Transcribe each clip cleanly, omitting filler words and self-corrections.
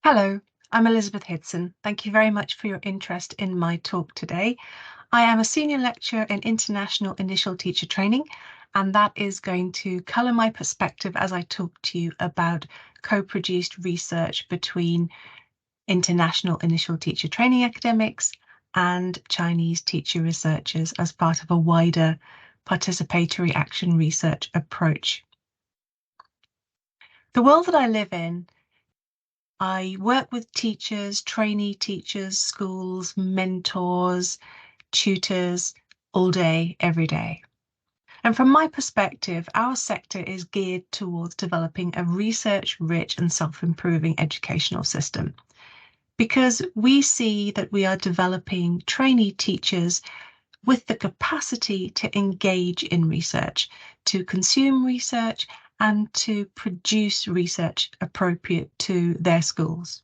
Hello, I'm Elizabeth Hidson. Thank you very much for your interest in my talk today. I am a senior lecturer in international initial teacher training, and that is going to colour my perspective as I talk to you about co-produced research between international initial teacher training academics and Chinese teacher researchers as part of a wider participatory action research approach. The world that I live in, I work with teachers, trainee teachers, schools, mentors, tutors all day, every day. And from my perspective, our sector is geared towards developing a research-rich and self-improving educational system because we see that we are developing trainee teachers with the capacity to engage in research, to consume research, and to produce research appropriate to their schools.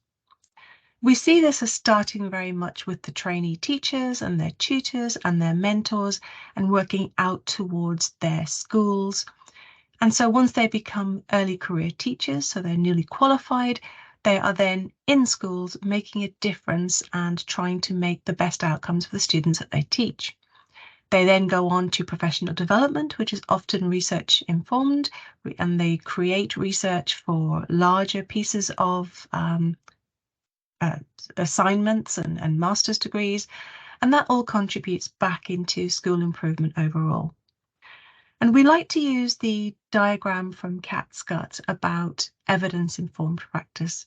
We see this as starting very much with the trainee teachers and their tutors and their mentors and working out towards their schools. And so once they become early career teachers, so they're newly qualified, they are then in schools making a difference and trying to make the best outcomes for the students that they teach. They then go on to professional development, which is often research informed, and they create research for larger pieces of assignments and master's degrees, and that all contributes back into school improvement overall. And we like to use the diagram from Cat's about evidence-informed practice.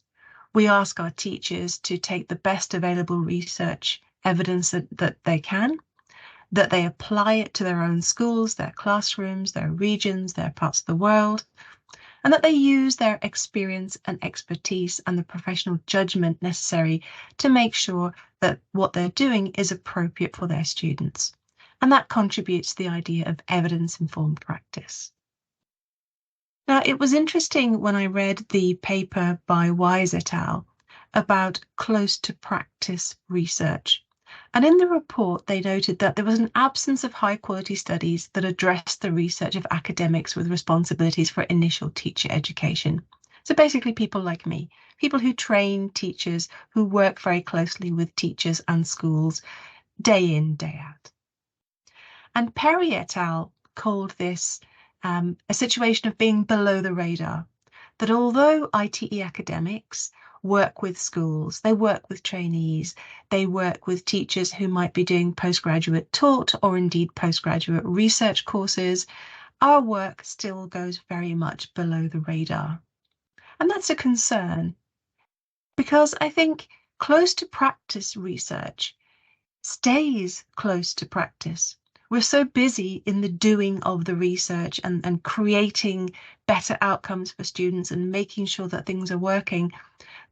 We ask our teachers to take the best available research evidence that they can, that they apply it to their own schools, their classrooms, their regions, their parts of the world, and that they use their experience and expertise and the professional judgment necessary to make sure that what they're doing is appropriate for their students. And that contributes to the idea of evidence-informed practice. Now, it was interesting when I read the paper by Wise et al. About close to practice research. And in the report, they noted that there was an absence of high quality studies that addressed the research of academics with responsibilities for initial teacher education. So basically people like me, people who train teachers, who work very closely with teachers and schools day in, day out. And Perry et al. Called this a situation of being below the radar, that although ITE academics work with schools, they work with trainees, they work with teachers who might be doing postgraduate taught or indeed postgraduate research courses, our work still goes very much below the radar. And that's a concern because I think close to practice research stays close to practice. We're so busy in the doing of the research and creating better outcomes for students and making sure that things are working,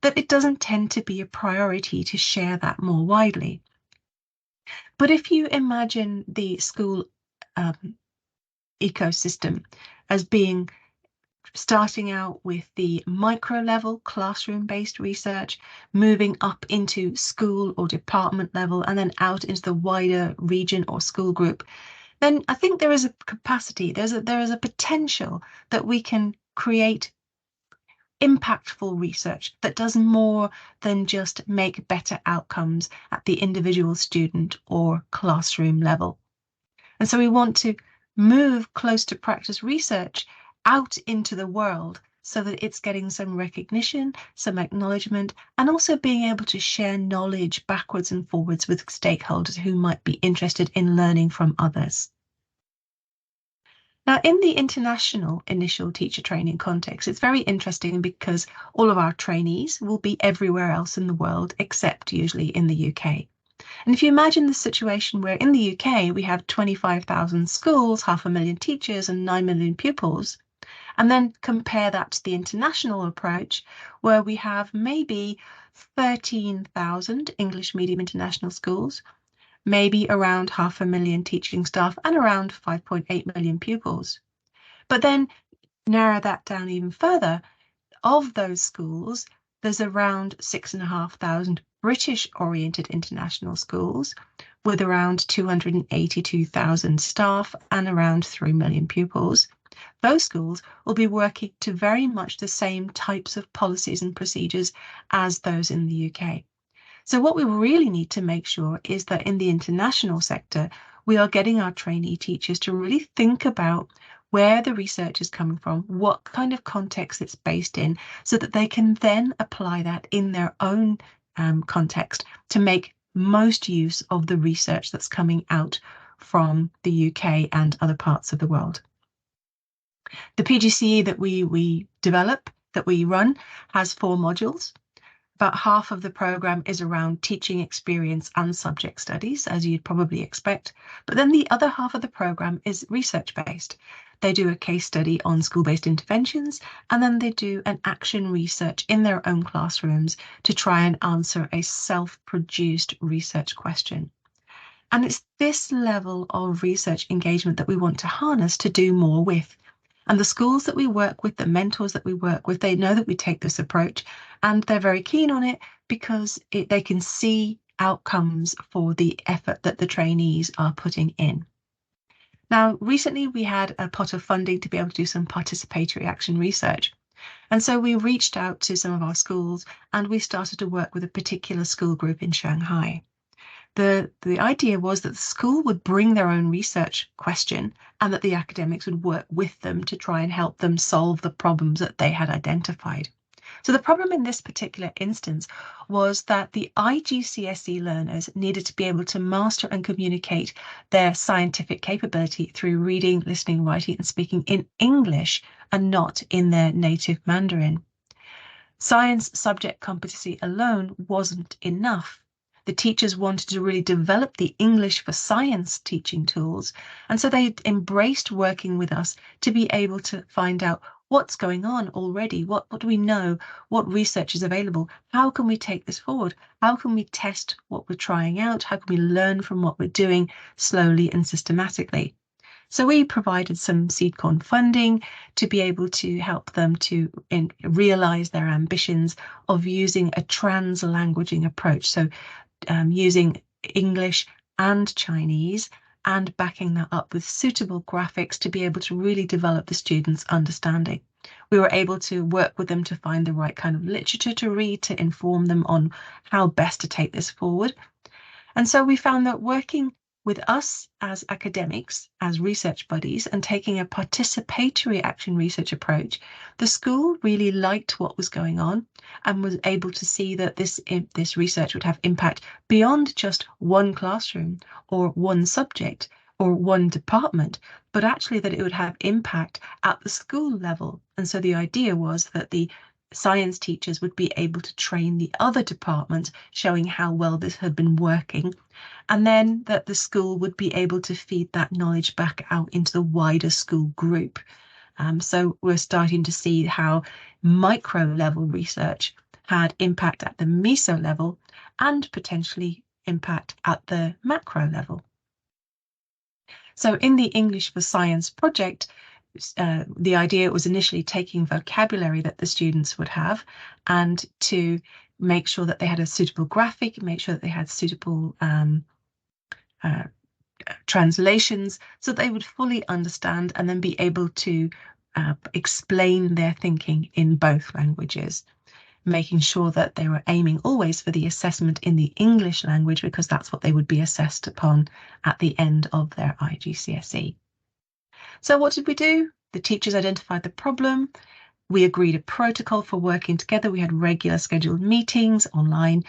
that it doesn't tend to be a priority to share that more widely. But if you imagine the school ecosystem as being starting out with the micro level classroom-based research, moving up into school or department level, and then out into the wider region or school group, then I think there is a capacity, there is a potential that we can create impactful research that does more than just make better outcomes at the individual student or classroom level. And so we want to move close to practice research out into the world so that it's getting some recognition, some acknowledgement, and also being able to share knowledge backwards and forwards with stakeholders who might be interested in learning from others. Now, in the international initial teacher training context, it's very interesting because all of our trainees will be everywhere else in the world, except usually in the UK. And if you imagine the situation where in the UK we have 25,000 schools, 500,000 teachers and 9 million pupils, and then compare that to the international approach where we have maybe 13,000 English medium international schools, maybe around 500,000 teaching staff and around 5.8 million pupils. But then narrow that down even further, of those schools, there's around 6,500 British-oriented international schools with around 282,000 staff and around 3 million pupils. those schools will be working to very much the same types of policies and procedures as those in the UK. So what we really need to make sure is that in the international sector, we are getting our trainee teachers to really think about where the research is coming from, what kind of context it's based in, so that they can then apply that in their own context to make most use of the research that's coming out from the UK and other parts of the world. The PGCE that we develop, that we run, has 4 modules. About half of the program is around teaching experience and subject studies, as you'd probably expect. But then the other half of the program is research-based. They do a case study on school-based interventions, and then they do an action research in their own classrooms to try and answer a self-produced research question. And it's this level of research engagement that we want to harness to do more with. And the schools that we work with, the mentors that we work with, they know that we take this approach, and they're very keen on it because they can see outcomes for the effort that the trainees are putting in. Now, recently we had a pot of funding to be able to do some participatory action research. And so we reached out to some of our schools and we started to work with a particular school group in Shanghai. The idea was that the school would bring their own research question and that the academics would work with them to try and help them solve the problems that they had identified. So the problem in this particular instance was that the IGCSE learners needed to be able to master and communicate their scientific capability through reading, listening, writing, and speaking in English and not in their native Mandarin. Science subject competency alone wasn't enough. The teachers wanted to really develop the English for science teaching tools, and so they embraced working with us to be able to find out what's going on already, what do we know, what research is available, how can we take this forward, how can we test what we're trying out, how can we learn from what we're doing slowly and systematically. So we provided some seed corn funding to be able to help them to realise their ambitions of using a trans-languaging approach. So using English and Chinese and backing that up with suitable graphics to be able to really develop the students' understanding. We were able to work with them to find the right kind of literature to read to inform them on how best to take this forward. And so we found that working with us as academics, as research buddies, and taking a participatory action research approach, the school really liked what was going on and was able to see that this research would have impact beyond just one classroom or one subject or one department, but actually that it would have impact at the school level. And so the idea was that the science teachers would be able to train the other departments, showing how well this had been working, and then that the school would be able to feed that knowledge back out into the wider school group. So we're starting to see how micro level research had impact at the meso level and potentially impact at the macro level. So in the English for Science project, the idea was initially taking vocabulary that the students would have and to make sure that they had a suitable graphic, make sure that they had suitable translations so that they would fully understand and then be able to explain their thinking in both languages, making sure that they were aiming always for the assessment in the English language because that's what they would be assessed upon at the end of their IGCSE. So what did we do? The teachers identified the problem. We agreed a protocol for working together. We had regular scheduled meetings online.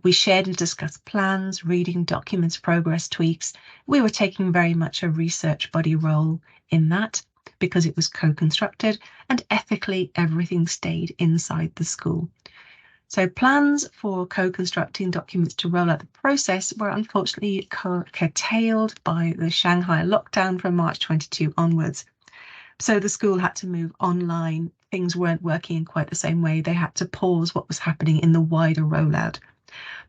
We shared and discussed plans, reading documents, progress tweaks. We were taking very much a research buddy role in that because it was co-constructed, and ethically everything stayed inside the school. So plans for co-constructing documents to roll out the process were unfortunately curtailed by the Shanghai lockdown from March 22 onwards. So the school had to move online. Things weren't working in quite the same way. They had to pause what was happening in the wider rollout.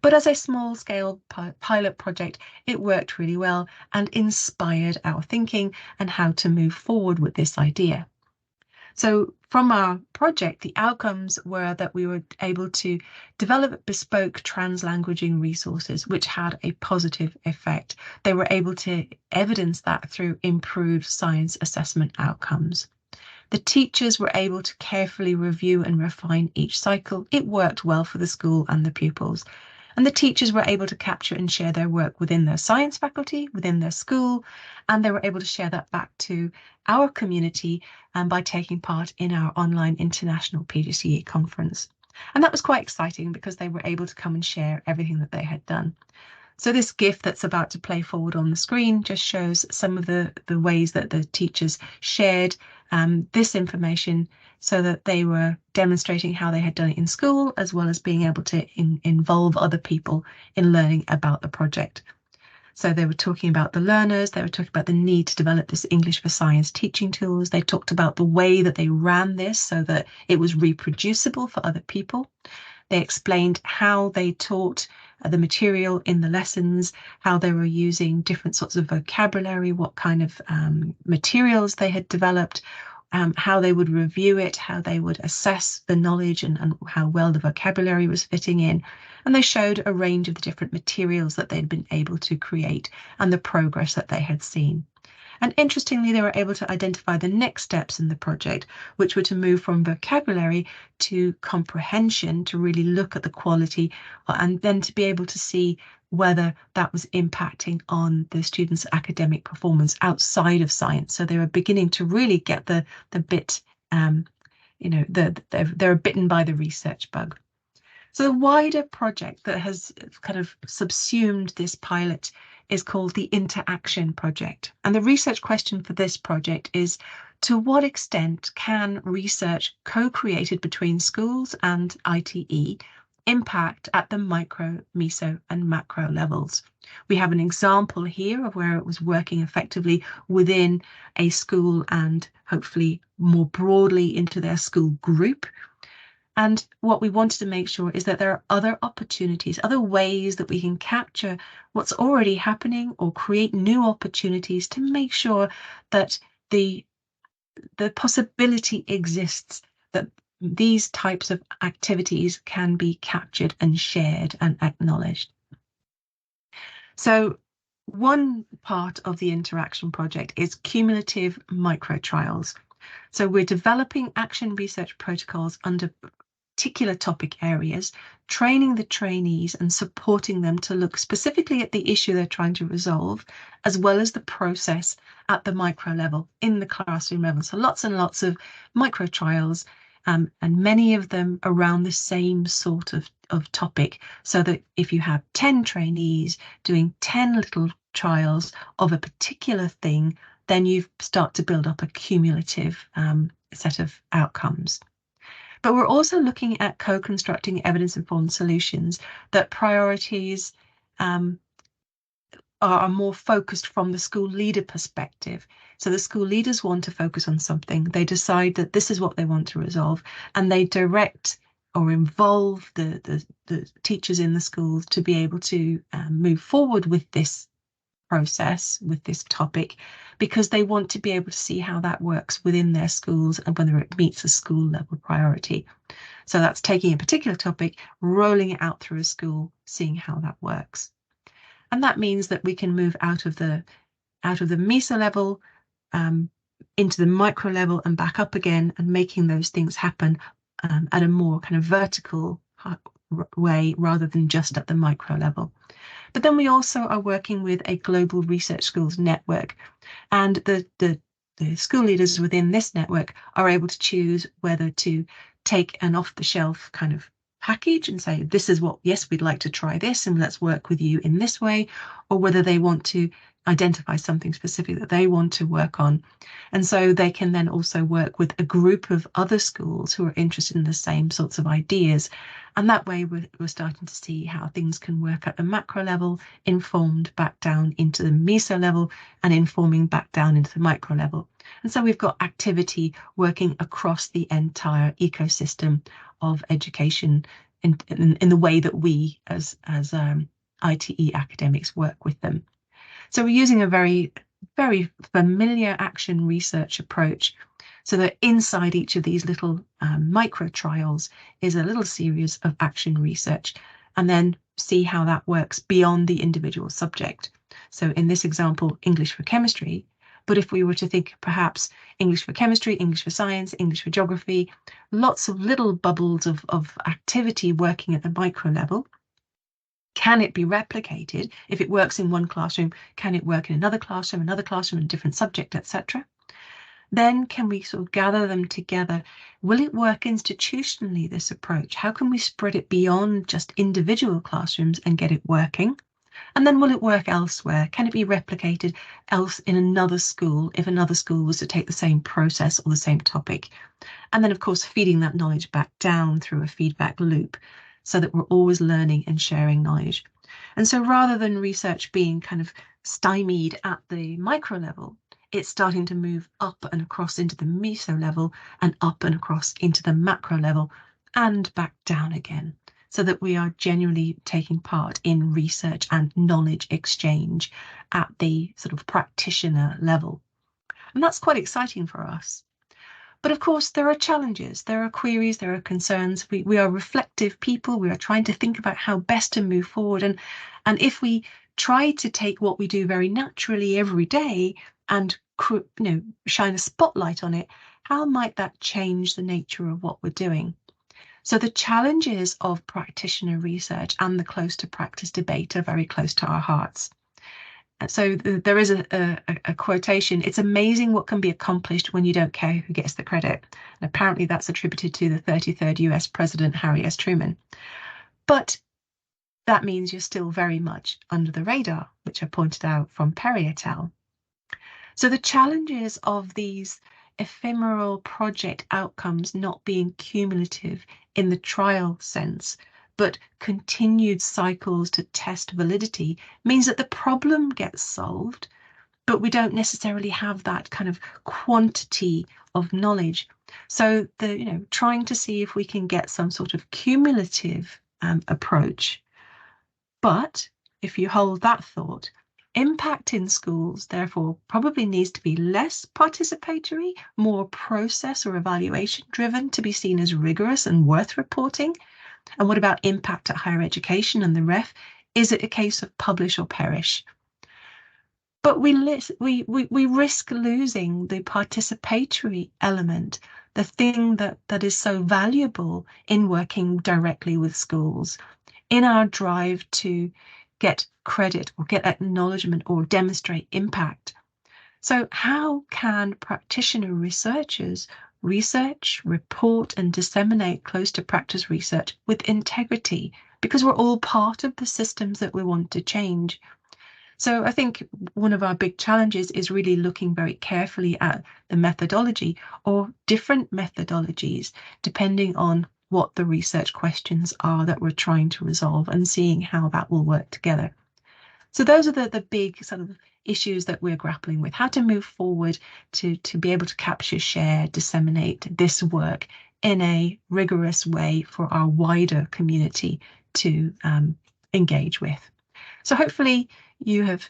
But as a small-scale pilot project, it worked really well and inspired our thinking and how to move forward with this idea. So from our project, the outcomes were that we were able to develop bespoke translanguaging resources, which had a positive effect. They were able to evidence that through improved science assessment outcomes. The teachers were able to carefully review and refine each cycle. It worked well for the school and the pupils. And the teachers were able to capture and share their work within their science faculty, within their school, and they were able to share that back to our community by taking part in our online international PGCE conference. And that was quite exciting because they were able to come and share everything that they had done. So this GIF that's about to play forward on the screen just shows some of the ways that the teachers shared this information so that they were demonstrating how they had done it in school, as well as being able to involve other people in learning about the project. So they were talking about the learners, they were talking about the need to develop this English for Science teaching tools. They talked about the way that they ran this so that it was reproducible for other people. They explained how they taught the material in the lessons, how they were using different sorts of vocabulary, what kind of materials they had developed, how they would review it, how they would assess the knowledge and how well the vocabulary was fitting in. And they showed a range of the different materials that they'd been able to create and the progress that they had seen. And interestingly, they were able to identify the next steps in the project, which were to move from vocabulary to comprehension, to really look at the quality, and then to be able to see whether that was impacting on the students' academic performance outside of science. So they were beginning to really get the bit, they're bitten by the research bug. So the wider project that has kind of subsumed this pilot is called the Interaction Project. And the research question for this project is, to what extent can research co-created between schools and ITE impact at the micro, meso, and macro levels? We have an example here of where it was working effectively within a school and hopefully more broadly into their school group. And what we wanted to make sure is that there are other opportunities, other ways that we can capture what's already happening or create new opportunities to make sure that the possibility exists that these types of activities can be captured and shared and acknowledged. So one part of the Interaction Project is cumulative micro trials. So we're developing action research protocols under particular topic areas, training the trainees and supporting them to look specifically at the issue they're trying to resolve, as well as the process at the micro level, in the classroom level. So lots and lots of micro trials, and many of them around the same sort of topic, so that if you have 10 trainees doing 10 little trials of a particular thing, then you start to build up a cumulative set of outcomes. But we're also looking at co-constructing evidence-informed solutions that priorities are more focused from the school leader perspective. So the school leaders want to focus on something. They decide that this is what they want to resolve, and they direct or involve the teachers in the schools to be able to move forward with this process, with this topic, because they want to be able to see how that works within their schools and whether it meets a school level priority. So that's taking a particular topic, rolling it out through a school, seeing how that works. And that means that we can move out of the meso level into the micro level and back up again, and making those things happen at a more kind of vertical way rather than just at the micro level. But then we also are working with a global research schools network, and the school leaders within this network are able to choose whether to take an off-the-shelf kind of package and say, this is what, yes, we'd like to try this and let's work with you in this way, or whether they want to identify something specific that they want to work on. And so they can then also work with a group of other schools who are interested in the same sorts of ideas. And that way we're starting to see how things can work at the macro level, informed back down into the meso level, and informing back down into the micro level. And so we've got activity working across the entire ecosystem of education in the way that we as ITE academics work with them. So we're using a very, very familiar action research approach. So that inside each of these little micro trials is a little series of action research, and then see how that works beyond the individual subject. So in this example, English for chemistry, but if we were to think perhaps English for chemistry, English for science, English for geography, lots of little bubbles of activity working at the micro level. Can it be replicated? If it works in one classroom, can it work in another classroom, a different subject, etc.? Then can we sort of gather them together? Will it work institutionally, this approach? How can we spread it beyond just individual classrooms and get it working? And then will it work elsewhere? Can it be replicated else in another school if another school was to take the same process or the same topic? And then, of course, feeding that knowledge back down through a feedback loop so that we're always learning and sharing knowledge. And so rather than research being kind of stymied at the micro level, it's starting to move up and across into the meso level and up and across into the macro level and back down again, so that we are genuinely taking part in research and knowledge exchange at the sort of practitioner level. And that's quite exciting for us. But of course, there are challenges, there are queries, there are concerns. We are reflective people. We are trying to think about how best to move forward. And if we try to take what we do very naturally every day and shine a spotlight on it, how might that change the nature of what we're doing? So the challenges of practitioner research and the close to practice debate are very close to our hearts. So there is a quotation: "It's amazing what can be accomplished when you don't care who gets the credit." And apparently that's attributed to the 33rd US President, Harry S. Truman. But that means you're still very much under the radar, which I pointed out from Perry et al. So the challenges of these ephemeral project outcomes not being cumulative in the trial sense, but continued cycles to test validity, means that the problem gets solved, but we don't necessarily have that kind of quantity of knowledge. So trying to see if we can get some sort of cumulative approach. But if you hold that thought, impact in schools, therefore, probably needs to be less participatory, more process or evaluation driven to be seen as rigorous and worth reporting. And what about impact at higher education and the ref? Is it a case of publish or perish? But we risk losing the participatory element, the thing that is so valuable in working directly with schools, in our drive to get credit or get acknowledgement or demonstrate impact. So how can practitioner researchers research, report, and disseminate close to practice research with integrity? Because we're all part of the systems that we want to change. So I think one of our big challenges is really looking very carefully at the methodology or different methodologies, depending on what the research questions are that we're trying to resolve, and seeing how that will work together. So those are the big sort of issues that we're grappling with: how to move forward to be able to capture, share, disseminate this work in a rigorous way for our wider community to engage with. So hopefully you have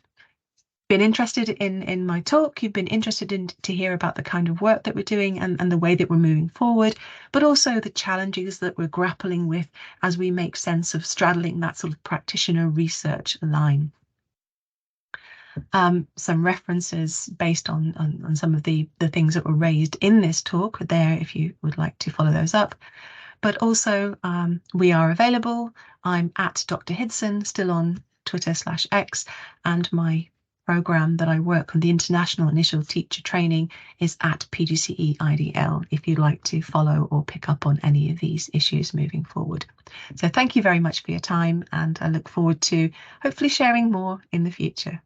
been interested in my talk, you've been interested in to hear about the kind of work that we're doing and the way that we're moving forward, but also the challenges that we're grappling with as we make sense of straddling that sort of practitioner research line. Some references based on some of the things that were raised in this talk are there if you would like to follow those up. But also we are available. I'm at Dr. Hidson, still on Twitter/X, and my program that I work on, the International Initial Teacher Training, is at PGCE IDL, if you'd like to follow or pick up on any of these issues moving forward. So thank you very much for your time, and I look forward to hopefully sharing more in the future.